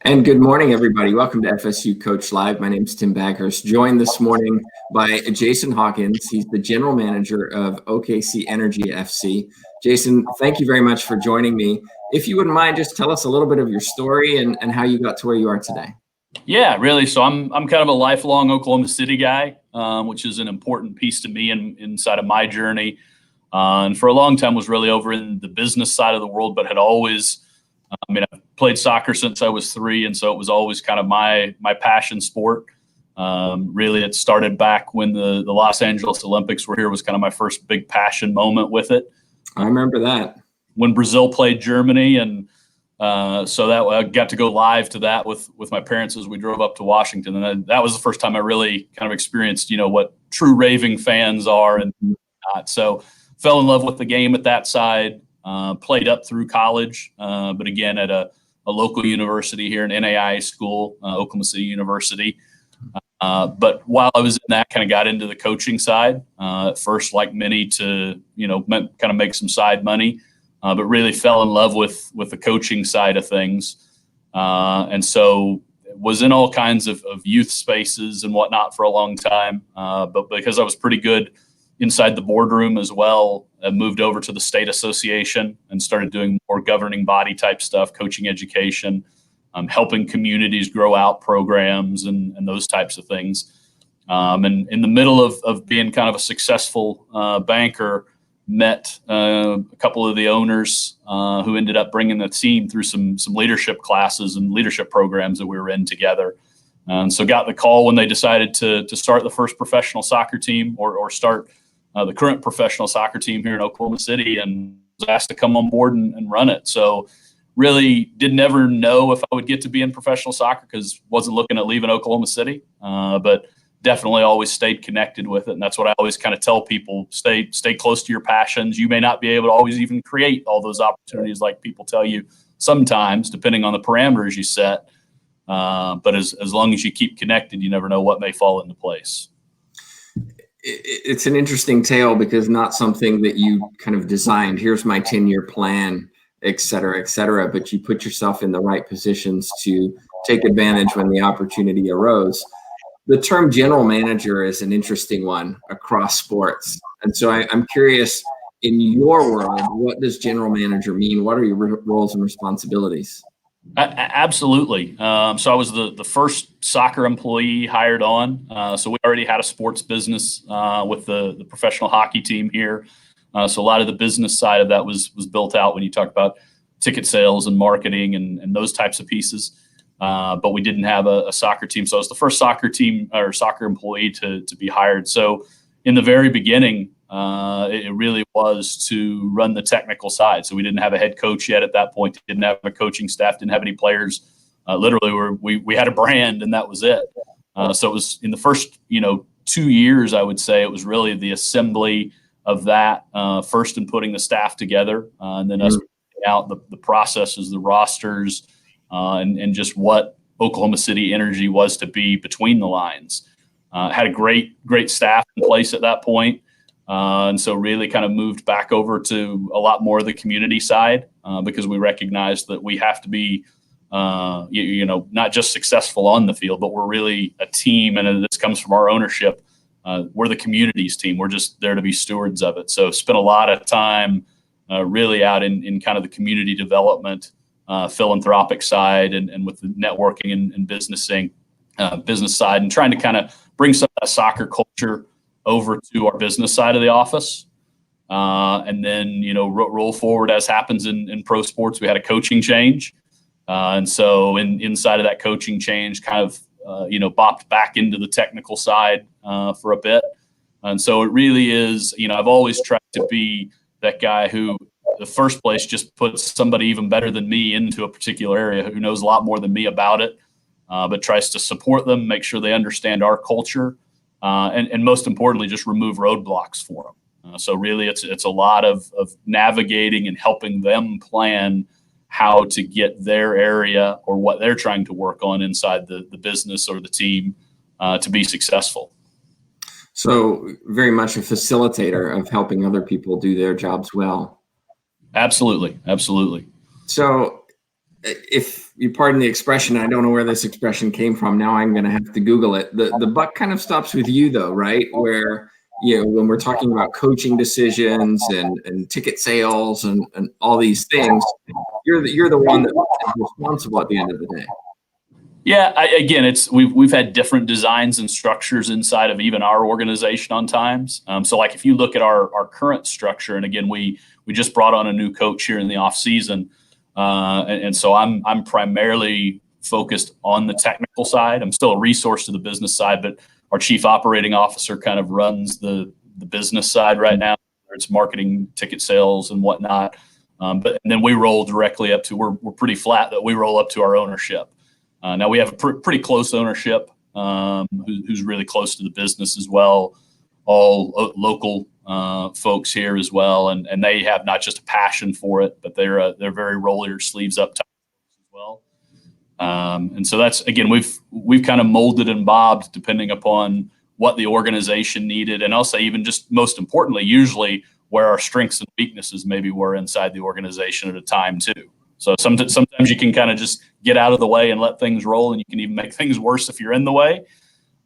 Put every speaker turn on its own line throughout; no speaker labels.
And good morning, everybody. Welcome to FSU Coach Live. My name is Tim Baghurst, joined this morning by Jason Hawkins. He's the general manager of OKC Energy FC. Jason, thank you very much for joining me. If you wouldn't mind, just tell us a little bit of your story and how you got to where you are today.
Yeah, really. So I'm kind of a lifelong Oklahoma City guy, which is an important piece to me inside of my journey. And for a long time was really over in the business side of the world, but had always, I've played soccer since I was 3, and so it was always kind of my passion sport. Really, it started back when the Los Angeles Olympics were here. Was kind of my first big passion moment with it.
I remember that.
When Brazil played Germany, and so that I got to go live to that with my parents as we drove up to Washington, and that was the first time I really kind of experienced, what true raving fans are and not. So fell in love with the game at that side. Played up through college, but again at a local university here, an NAI school, Oklahoma City University. But while I was in that, kind of got into the coaching side. At first, like many, to kind of make some side money, but really fell in love with the coaching side of things, and so was in all kinds of youth spaces and whatnot for a long time. But because I was pretty good inside the boardroom as well, I moved over to the state association and started doing more governing body type stuff, coaching education, helping communities grow out programs and those types of things. And in the middle of being kind of a successful banker, met a couple of the owners who ended up bringing the team through some leadership classes and leadership programs that we were in together. And so got the call when they decided to start the first professional soccer team or start the current professional soccer team here in Oklahoma City, and was asked to come on board and run it. So really did never know if I would get to be in professional soccer because wasn't looking at leaving Oklahoma City, but definitely always stayed connected with it. And that's what I always kind of tell people, stay close to your passions. You may not be able to always even create all those opportunities like people tell you sometimes, depending on the parameters you set. But as long as you keep connected, you never know what may fall into place.
It's an interesting tale because not something that you kind of designed. Here's my 10-year plan, et cetera, but you put yourself in the right positions to take advantage when the opportunity arose. The term general manager is an interesting one across sports. And so I'm curious, in your world, what does general manager mean? What are your roles and responsibilities?
Absolutely. So I was the first soccer employee hired on. So we already had a sports business with the professional hockey team here. So a lot of the business side of that was built out when you talk about ticket sales and marketing and those types of pieces. But we didn't have a soccer team. So I was the first soccer team or soccer employee to be hired. So in the very beginning, it really was to run the technical side. So we didn't have a head coach yet at that point. Didn't have a coaching staff. Didn't have any players. Literally, we had a brand, and that was it. So it was in the first 2 years, I would say, it was really the assembly of that first, and putting the staff together, and then us putting out the processes, the rosters, and just what Oklahoma City Energy was to be between the lines. Had a great staff in place at that point. And so really kind of moved back over to a lot more of the community side because we recognized that we have to be, not just successful on the field, but we're really a team. And this comes from our ownership. We're the community's team. We're just there to be stewards of it. So spent a lot of time really out in kind of the community development, philanthropic side and with the networking and business side, and trying to kind of bring some of that soccer culture over to our business side of the office. And then, roll forward as happens in pro sports. We had a coaching change. And so inside of that coaching change, kind of, bopped back into the technical side for a bit. And so it really is, I've always tried to be that guy who, the first place, just puts somebody even better than me into a particular area who knows a lot more than me about it, but tries to support them, make sure they understand our culture, and most importantly, just remove roadblocks for them. So really, it's a lot of navigating and helping them plan how to get their area or what they're trying to work on inside the business or the team to be successful.
So very much a facilitator of helping other people do their jobs well.
Absolutely.
So if you pardon the expression, I don't know where this expression came from. Now I'm going to have to Google it. The buck kind of stops with you though, right? Where, when we're talking about coaching decisions and ticket sales and all these things, you're the one that is responsible at the end of the day.
Yeah, again, we've had different designs and structures inside of even our organization on times. So like if you look at our current structure, and again, we just brought on a new coach here in the off season, and so I'm primarily focused on the technical side. I'm still a resource to the business side, but our chief operating officer kind of runs the business side right now. It's marketing, ticket sales, and whatnot. And then we roll directly up to we're pretty flat that we roll up to our ownership. Now we have a pretty close ownership who's really close to the business as well, all local folks here as well, and they have not just a passion for it, but they're very roll your sleeves up type as well. And so that's, again, we've kind of molded and bobbed depending upon what the organization needed, and I'll say even just most importantly, usually where our strengths and weaknesses maybe were inside the organization at a time too. So sometimes you can kind of just get out of the way and let things roll, and you can even make things worse if you're in the way.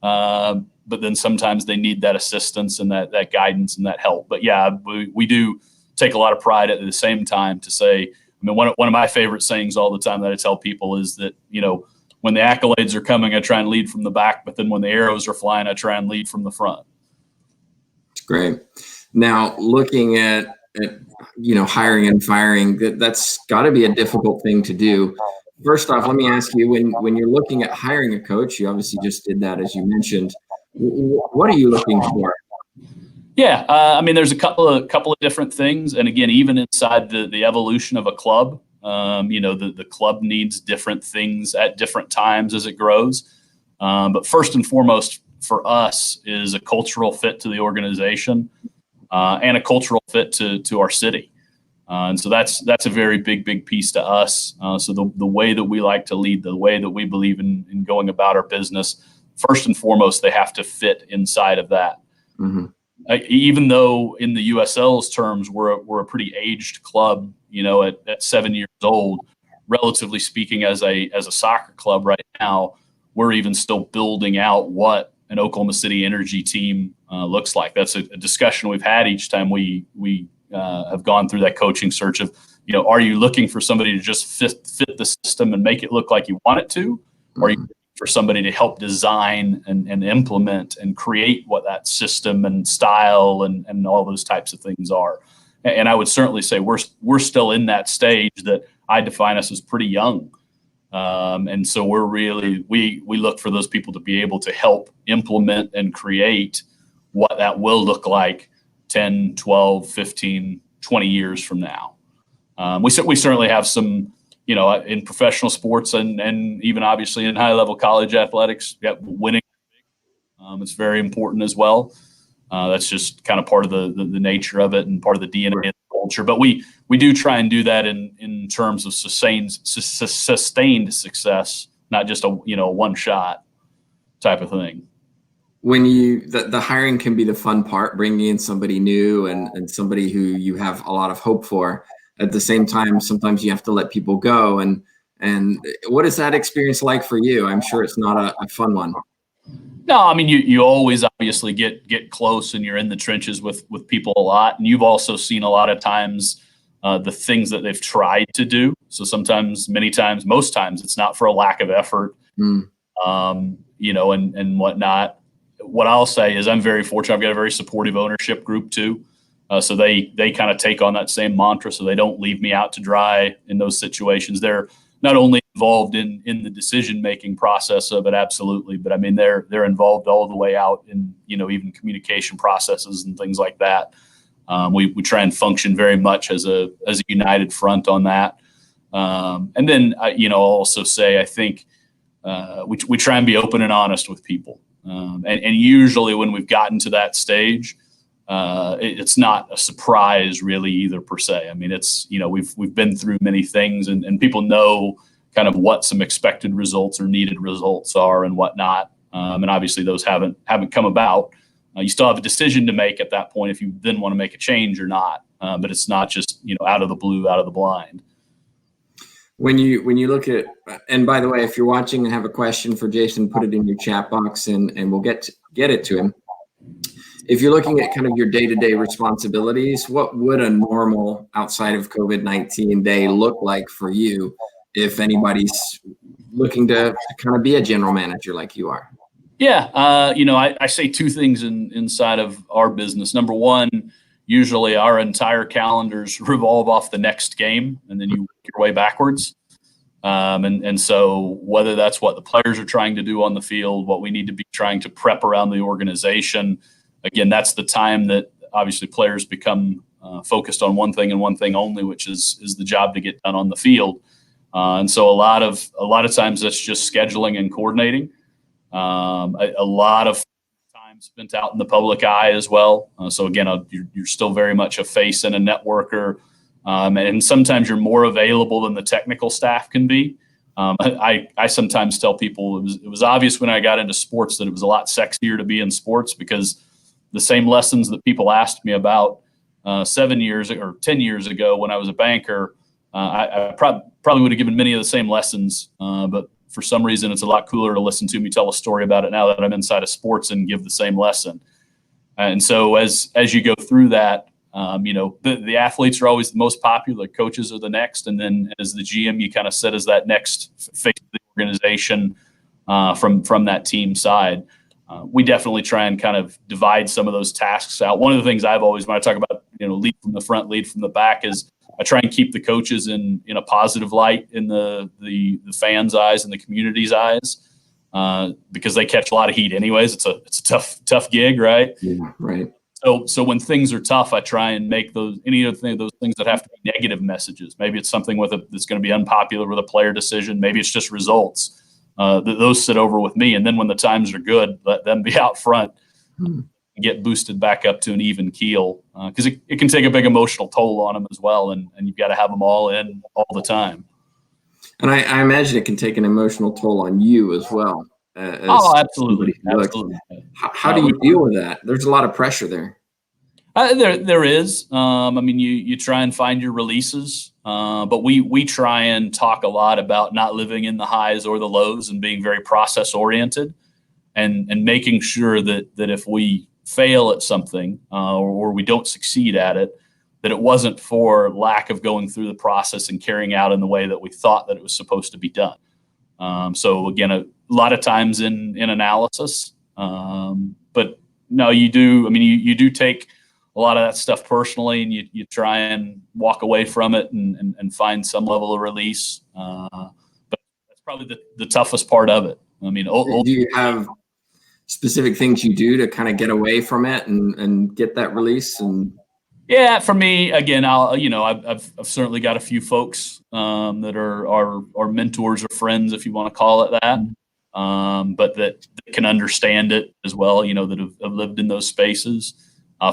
But then sometimes they need that assistance and that guidance and that help. But yeah, we do take a lot of pride at the same time to say, I mean, one of my favorite sayings all the time that I tell people is that, when the accolades are coming, I try and lead from the back, but then when the arrows are flying, I try and lead from the front.
Great. Now, looking at hiring and firing, that's got to be a difficult thing to do. First off, let me ask you, when you're looking at hiring a coach, you obviously just did that, as you mentioned. What are you looking for?
Yeah, I mean, there's a couple of different things, and again, even inside the evolution of a club, the club needs different things at different times as it grows. But first and foremost, for us, is a cultural fit to the organization and a cultural fit to our city. And so that's a very big piece to us. So the way that we like to lead, the way that we believe in going about our business, first and foremost, they have to fit inside of that. Mm-hmm. Even though in the USL's terms, we're a pretty aged club, at 7 years old, relatively speaking, as a soccer club right now, we're even still building out what an Oklahoma City Energy team looks like. That's a discussion we've had each time we have gone through that coaching search of, are you looking for somebody to just fit the system and make it look like you want it to? Or are you looking for somebody to help design and implement and create what that system and style and all those types of things are? And I would certainly say we're still in that stage that I define us as pretty young. And so we look for those people to be able to help implement and create what that will look like 10, 12, 15, 20 years from now. We certainly have some, in professional sports and even obviously in high level college athletics, winning. It's very important as well. That's just kind of part of the nature of it and part of the DNA of the culture. But we do try and do that in terms of sustained success, not just a one shot type of thing.
When the hiring can be the fun part, bringing in somebody new and somebody who you have a lot of hope for. At the same time, sometimes you have to let people go. And what is that experience like for you? I'm sure it's not a fun one.
No, I mean, you always obviously get close and you're in the trenches with people a lot. And you've also seen a lot of times the things that they've tried to do. So sometimes, many times, most times, it's not for a lack of effort, and whatnot. What I'll say is I'm very fortunate. I've got a very supportive ownership group too. So they kind of take on that same mantra. So they don't leave me out to dry in those situations. They're not only involved in the decision-making process of it, absolutely, but I mean, they're involved all the way out in, even communication processes and things like that. We try and function very much as a united front on that. And then, I'll also say, I think we try and be open and honest with people. And usually when we've gotten to that stage, it's not a surprise really either per se. I mean, it's, we've been through many things and people know kind of what some expected results or needed results are and whatnot. And obviously those haven't come about. You still have a decision to make at that point if you then want to make a change or not. But it's not just, out of the blue, out of the blind.
When you look at, and by the way, if you're watching and have a question for Jason, put it in your chat box and we'll get it to him. If you're looking at kind of your day-to-day responsibilities, what would a normal outside of COVID-19 day look like for you if anybody's looking to kind of be a general manager like you are?
Yeah, I say two things inside of our business. Number one, usually our entire calendars revolve off the next game, and then you work your way backwards. And so whether that's what the players are trying to do on the field, what we need to be trying to prep around the organization, again, that's the time that obviously players become focused on one thing and one thing only, which is the job to get done on the field. And so a lot of times that's just scheduling and coordinating. A lot of time spent out in the public eye as well. So again, you're still very much a face and a networker. And sometimes you're more available than the technical staff can be. I sometimes tell people it was obvious when I got into sports that it was a lot sexier to be in sports, because the same lessons that people asked me about 7 years or 10 years ago when I was a banker, I probably would have given many of the same lessons, but for some reason it's a lot cooler to listen to me tell a story about it now that I'm inside of sports and give the same lesson. And so as you go through that, the athletes are always the most popular, coaches are the next, and then as the GM, you kind of set as that next face of the organization from that team side. We definitely try and kind of divide some of those tasks out. One of the things I've always, when I talk about lead from the front, lead from the back, is I try and keep the coaches in a positive light in the fans' eyes and the community's eyes, because they catch a lot of heat anyways. It's a tough gig, right?
Yeah, right.
So when things are tough, I try and make those things that have to be negative messages. Maybe it's something that's going to be unpopular with a player decision. Maybe it's just results. Those sit over with me, and then when the times are good, let them be out front, and get boosted back up to an even keel, because it can take a big emotional toll on them as well, and you've got to have them all in all the time.
And I imagine it can take an emotional toll on you as well.
Absolutely.
How do you deal with that? There's a lot of pressure there.
There is. You try and find your releases, but we try and talk a lot about not living in the highs or the lows and being very process oriented, and making sure that if we fail at something or we don't succeed at it, that it wasn't for lack of going through the process and carrying out in the way that we thought that it was supposed to be done. So again, a lot of times in analysis, but no, you do. You do take a lot of that stuff personally, and you try and walk away from it and find some level of release. But that's probably the toughest part of it.
Do you have specific things you do to kind of get away from it and get that release? And
yeah, for me, again, I've certainly got a few folks that are mentors or friends, if you want to call it that, but that can understand it as well. That have lived in those spaces.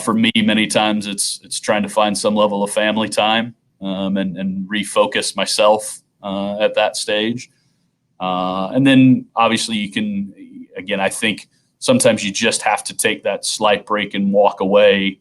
For me, many times it's trying to find some level of family time and refocus myself at that stage. And then obviously you can, again, I think sometimes you just have to take that slight break and walk away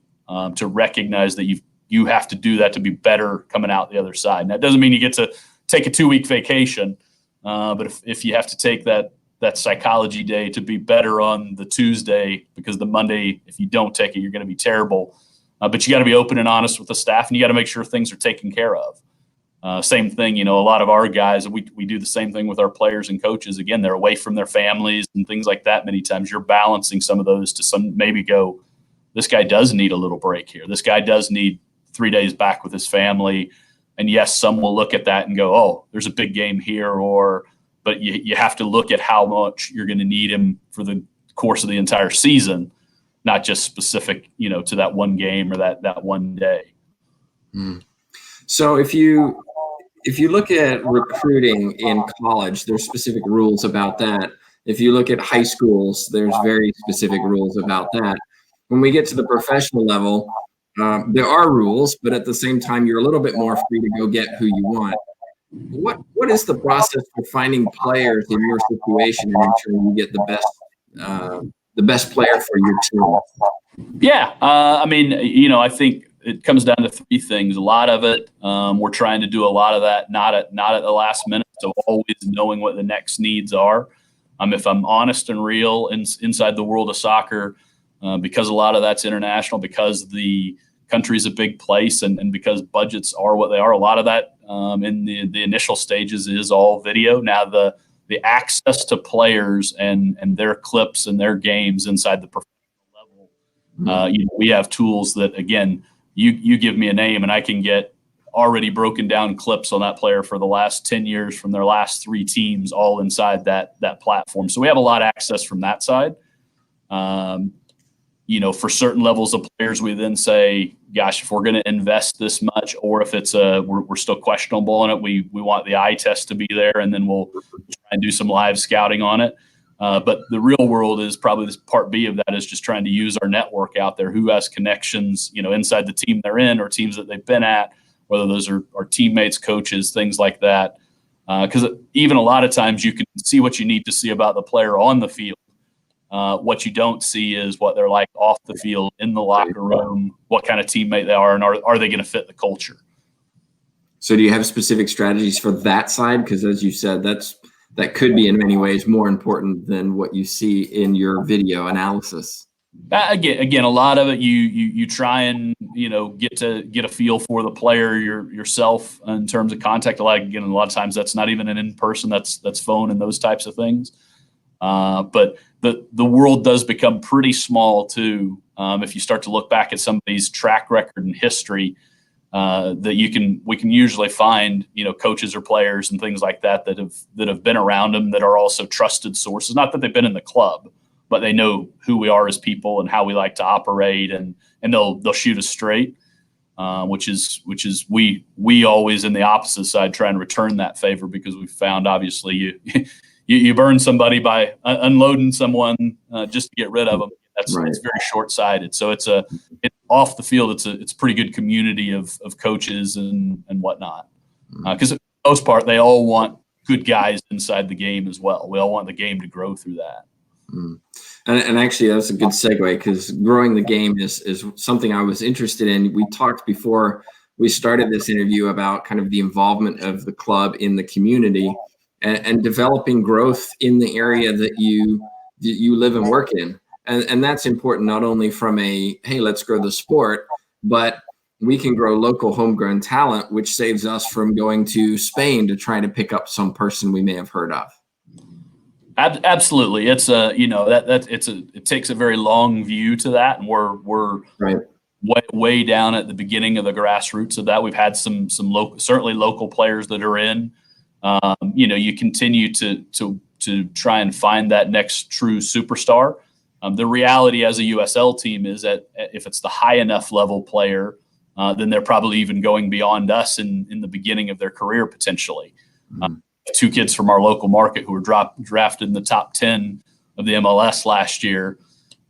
to recognize that you have to do that to be better coming out the other side. And that doesn't mean you get to take a 2-week vacation, but if you have to take that psychology day to be better on the Tuesday, because the Monday, if you don't take it, you're going to be terrible. But you got to be open and honest with the staff, and you got to make sure things are taken care of. Same thing, a lot of our guys, we do the same thing with our players and coaches. Again, they're away from their families and things like that. Many times you're balancing some of those to maybe go, this guy does need a little break here. This guy does need 3 days back with his family. And yes, some will look at that and go, oh, there's a big game here, but you have to look at how much you're going to need him for the course of the entire season, not just specific, to that one game or that one day.
So if you look at recruiting in college, there's specific rules about that. If you look at high schools, there's very specific rules about that. When we get to the professional level, there are rules, but at the same time, you're a little bit more free to go get who you want. What is the process for finding players in your situation and ensuring you get the best player for your team?
Yeah, I think it comes down to three things. A lot of it, we're trying to do a lot of that, not at the last minute. So always knowing what the next needs are. If I'm honest and real inside the world of soccer, because a lot of that's international, because the country's a big place, and because budgets are what they are, a lot of that in the initial stages is all video. Now the access to players and their clips and their games inside the professional level, we have tools that, again, you give me a name and I can get already broken down clips on that player for the last 10 years from their last 3 teams, all inside that platform. So we have a lot of access from that side. For certain levels of players, we then say, gosh, if we're going to invest this much, or if it's we're still questionable on it, we want the eye test to be there, and then we'll try and do some live scouting on it. But the real world is probably this part B of that, is just trying to use our network out there, who has connections, inside the team they're in or teams that they've been at, whether those are teammates, coaches, things like that. Because even a lot of times you can see what you need to see about the player on the field. What you don't see is what they're like off the field, in the locker room, what kind of teammate they are, and are they going to fit the culture?
So do you have specific strategies for that side? Because as you said, that could be in many ways more important than what you see in your video analysis.
Again, a lot of it you try and get a feel for the player yourself in terms of contact. A lot of times that's not even an in-person, that's phone and those types of things. But the world does become pretty small too. If you start to look back at somebody's track record and history, that we can usually find coaches or players and things like that have been around them, that are also trusted sources. Not that they've been in the club, but they know who we are as people and how we like to operate, and they'll shoot us straight. Which is we always, in the opposite side, try and return that favor, because we found, obviously, you burn somebody by unloading someone just to get rid of them. That's very short-sighted. So it's off the field. It's a pretty good community of coaches and whatnot. Because for the most part, they all want good guys inside the game as well. We all want the game to grow through that.
And actually, that's a good segue, because growing the game is something I was interested in. We talked before we started this interview about kind of the involvement of the club in the community, and developing growth in the area that you live and work in. And that's important, not only from hey, let's grow the sport, but we can grow local homegrown talent, which saves us from going to Spain to try to pick up some person we may have heard of.
Absolutely. It's it takes a very long view to that. And we're way down at the beginning of the grassroots of that. We've had some certainly local players that are in. You continue to try and find that next true superstar. The reality as a USL team is that if it's the high enough level player, then they're probably even going beyond us in the beginning of their career potentially. 2 kids from our local market who were drafted in the top 10 of the MLS last year.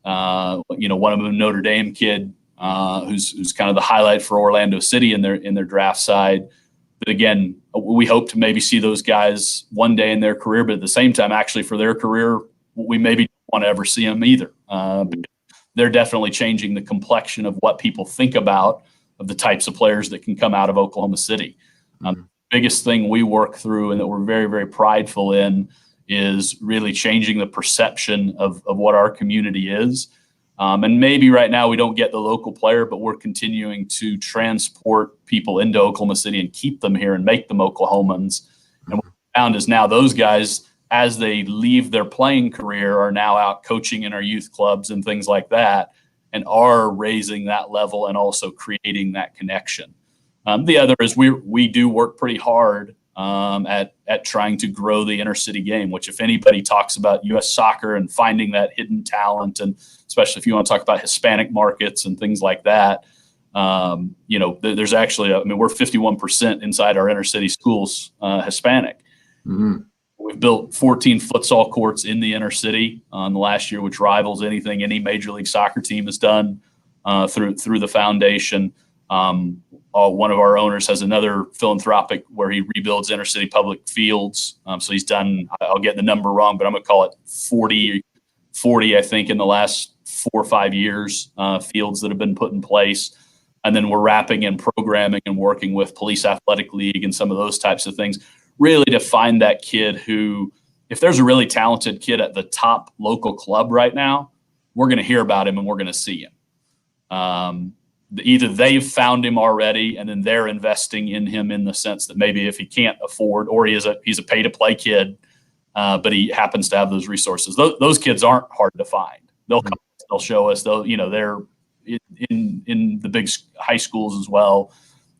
One of them, a Notre Dame kid, who's kind of the highlight for Orlando City in their draft side. But again, we hope to maybe see those guys one day in their career, but at the same time, actually for their career, we maybe don't want to ever see them either. They're definitely changing the complexion of what people think about of the types of players that can come out of Oklahoma City. Biggest thing we work through and that we're very, very prideful in is really changing the perception of what our community is. And maybe right now we don't get the local player, but we're continuing to transport people into Oklahoma City and keep them here and make them Oklahomans. And what we found is now those guys, as they leave their playing career, are now out coaching in our youth clubs and things like that, and are raising that level and also creating that connection. The other is we do work pretty hard at trying to grow the inner city game, which, if anybody talks about U.S. soccer and finding that hidden talent, and especially if you want to talk about Hispanic markets and things like that, there's actually, we're 51% inside our inner city schools Hispanic. Mm-hmm. We've built 14 futsal courts in the inner city in the last year, which rivals anything any Major League Soccer team has done through the foundation. One of our owners has another philanthropic where he rebuilds inner city public fields. So he's done, I'll get the number wrong, but I'm going to call it 40, I think, in the last 4 or 5 years, fields that have been put in place. And then we're wrapping in programming and working with Police Athletic League and some of those types of things, really to find that kid who, if there's a really talented kid at the top local club right now, we're going to hear about him and we're going to see him. Either they've found him already and then they're investing in him in the sense that maybe if he can't afford, or he's a pay-to-play kid, but he happens to have those resources. Those kids aren't hard to find. They'll come, they'll show us. They're in the big high schools as well.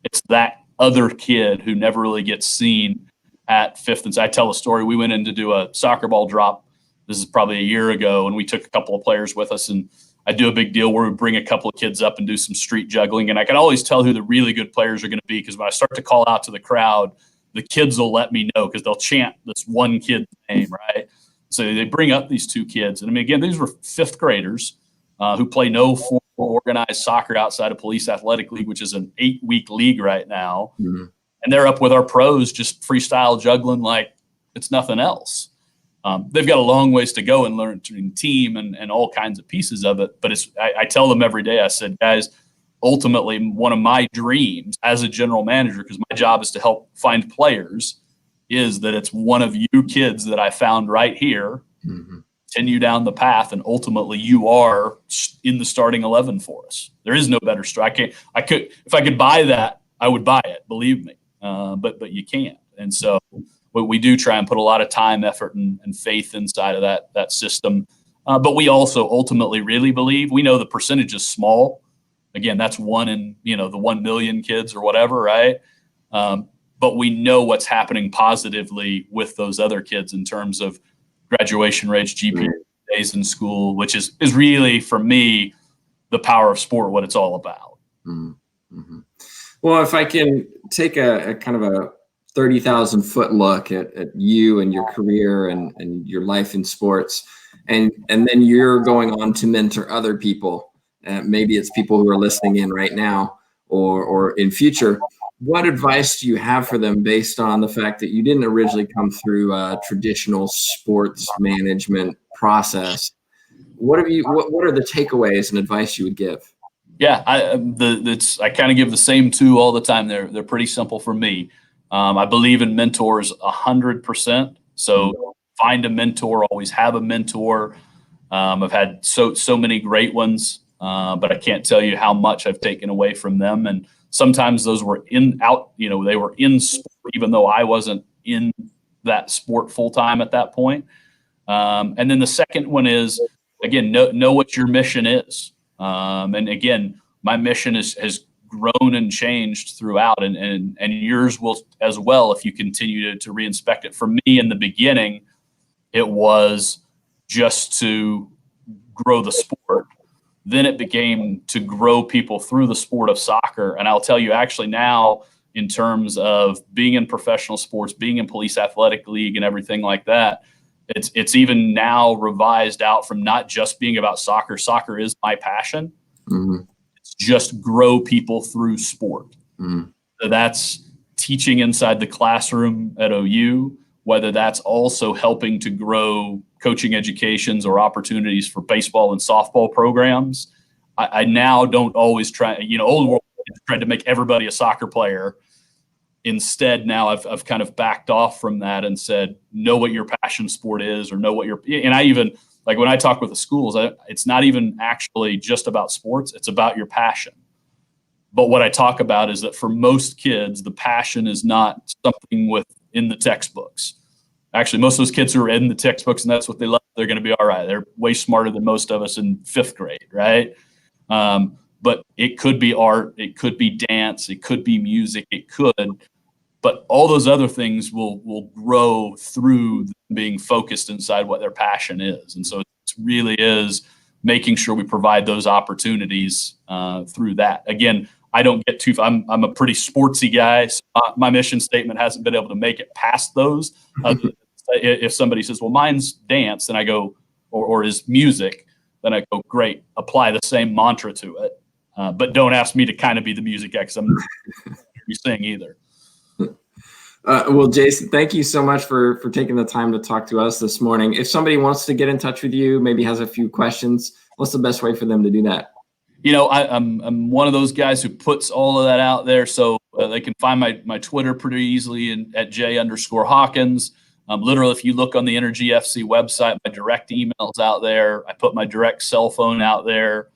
It's that other kid who never really gets seen at Fifth and I tell a story. We went in to do a soccer ball drop. This is probably a year ago, and we took a couple of players with us, and I do a big deal where we bring a couple of kids up and do some street juggling. And I can always tell who the really good players are going to be, because when I start to call out to the crowd, the kids will let me know because they'll chant this one kid's name, right? So they bring up these two kids. And I mean, again, these were fifth graders who play no formal organized soccer outside of Police Athletic League, which is an 8-week league right now. Mm-hmm. And they're up with our pros just freestyle juggling like it's nothing else. They've got a long ways to go and learn team and all kinds of pieces of it. But I tell them every day, I said, guys, ultimately one of my dreams as a general manager, because my job is to help find players, is that it's one of you kids that I found right here, continue down the path, and ultimately you are in the starting 11 for us. There is no better strike. If I could buy that, I would buy it, believe me. But you can't. And so we do try and put a lot of time, effort, and faith inside of that system. But we also ultimately really believe, we know the percentage is small. Again, that's one in, the 1 million kids or whatever, right? But we know what's happening positively with those other kids in terms of graduation rates, GPA days in school, which is really, for me, the power of sport, what it's all about.
Mm-hmm. Well, if I can take a kind of a 30,000 foot look at you and your career and your life in sports, and then you're going on to mentor other people. Maybe it's people who are listening in right now or in future. What advice do you have for them based on the fact that you didn't originally come through a traditional sports management process? What are the takeaways and advice you would give?
Yeah, I kind of give the same two all the time. They're pretty simple for me. I believe in mentors 100%. So find a mentor, always have a mentor. I've had so many great ones, but I can't tell you how much I've taken away from them. And sometimes those were they were in sport, even though I wasn't in that sport full time at that point. And then the second one is, again, know what your mission is. And again, my mission has grown and changed throughout, and yours will as well if you continue to reinspect it. For me, in the beginning, it was just to grow the sport. Then it became to grow people through the sport of soccer. And I'll tell you, actually now, in terms of being in professional sports, being in Police Athletic League and everything like that, it's even now revised out from not just being about soccer. Soccer is my passion. Mm-hmm. It's just grow people through sport. Mm-hmm. So that's teaching inside the classroom at OU, whether that's also helping to grow coaching educations or opportunities for baseball and softball programs. I now don't always try, old world tried to make everybody a soccer player. Instead, now I've kind of backed off from that and said, know what your passion sport is, or know what and I even, like when I talk with the schools, it's not even actually just about sports. It's about your passion. But what I talk about is that for most kids, the passion is not something within the textbooks. Actually, most of those kids who are in the textbooks and that's what they love, they're going to be all right. They're way smarter than most of us in fifth grade, right? But it could be art, it could be dance, it could be music, it could. But all those other things will grow through being focused inside what their passion is. And so it really is making sure we provide those opportunities through that. Again, I don't get too. I'm a pretty sportsy guy. So my mission statement hasn't been able to make it past those. If somebody says, "Well, mine's dance," then I go, or is music, then I go, "Great, apply the same mantra to it." But don't ask me to kind of be the music guy because I'm not you sing either.
Well, Jason, thank you so much for taking the time to talk to us this morning. If somebody wants to get in touch with you, maybe has a few questions, what's the best way for them to do that?
I'm one of those guys who puts all of that out there, so they can find my Twitter pretty easily at J_Hawkins. Literally, if you look on the Energy FC website, my direct email's out there. I put my direct cell phone out there,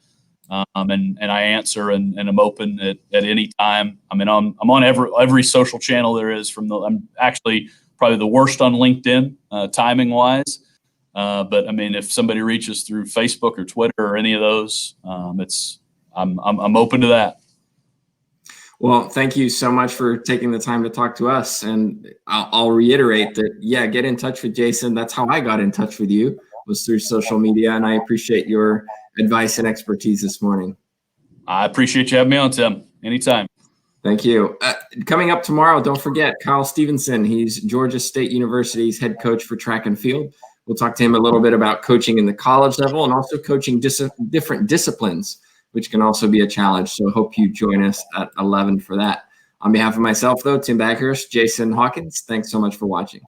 and I answer and I'm open at any time. I mean, I'm on every social channel there is. I'm actually probably the worst on LinkedIn, timing wise. But I mean, if somebody reaches through Facebook or Twitter or any of those, I'm open to that.
Well, thank you so much for taking the time to talk to us. And I'll reiterate that, yeah, get in touch with Jason. That's how I got in touch with you, was through social media. And I appreciate your advice and expertise this morning.
I appreciate you having me on, Tim. Anytime.
Thank you. Coming up tomorrow, don't forget Kyle Stevenson. He's Georgia State University's head coach for track and field. We'll talk to him a little bit about coaching in the college level and also coaching different disciplines, which can also be a challenge. So I hope you join us at 11 for that. On behalf of myself, though, Tim Baghurst, Jason Hawkins, thanks so much for watching.